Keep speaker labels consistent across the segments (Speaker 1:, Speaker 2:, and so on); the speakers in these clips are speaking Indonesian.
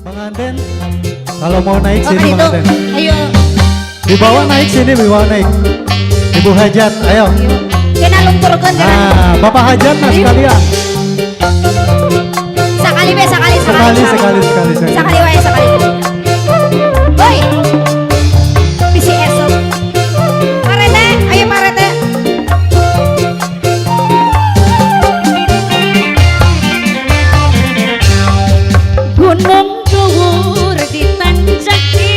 Speaker 1: Pengantin, kalau mau naik
Speaker 2: Oh,
Speaker 1: sini
Speaker 2: itu.
Speaker 1: pengantin.
Speaker 2: Ayo.
Speaker 1: Di bawah naik sini, di bawah naik. Ibu Hajat, ayo.
Speaker 2: Kena lungturkeun kena.
Speaker 1: Nah, Bapak Hajat nah sekalian.
Speaker 2: Sakali be sakali.
Speaker 1: Sekali.
Speaker 2: Sakali wae sakali. Hoi. Bisi esok. Parete, ayo parete. Gunung dhuwur ditanjaki,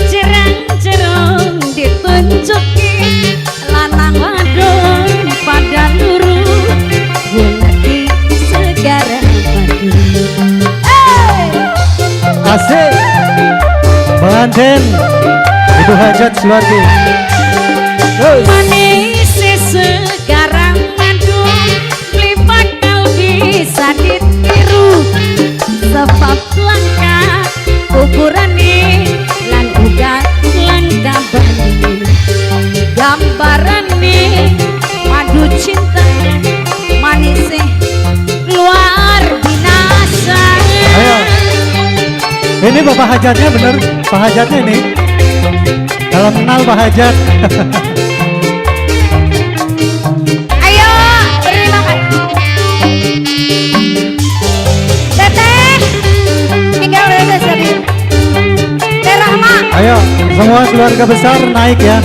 Speaker 2: jerang-jerang ditunjuki, lanang wadon pada nurut, gulati segara padu.
Speaker 1: Asik. Pengantin, Ibu Hajat keluarga. Terus.
Speaker 2: Manis segarang madu, beli bakal bisa ditiru, sebab langka ukurane lan uga langka bani. Gambarane madu cinta manis luar binasa.
Speaker 1: Ayo. Ini Bapak Hajatnya bener, Pak Hajatnya ini. Kalau kenal Pak Hajat.
Speaker 2: Ayo, beri makan. Teteh, tinggal Teteh tadi. Teh Rahma.
Speaker 1: Ayo, semua keluarga besar naik ya.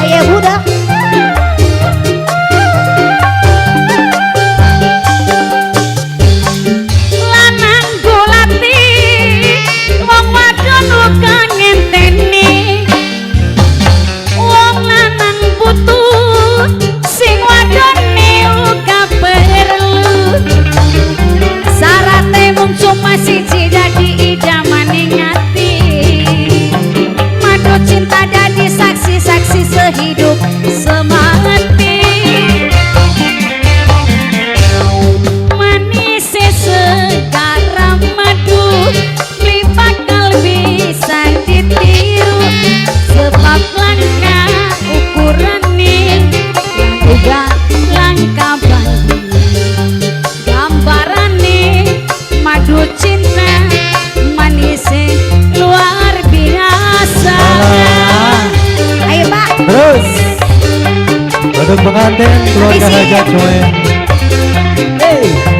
Speaker 2: Ayo budak. Lanang golati, wong wadon uga ngenteni. Wong lanang butuh, sing wadone uga perlu. Sarate mung cuma siji dadi idamaning ati. Madu cinta dadi saksi-saksi sehidup semati. Manis segara madu, beli bakal bisa ditiru, sebab langka ukurane uga langka bani. Gambarane madu cinta manis luar biasa. Ayo Pak.
Speaker 1: Terus. Untuk pengantin keluarga
Speaker 2: Habisi.
Speaker 1: Hajat semuanya. Hey.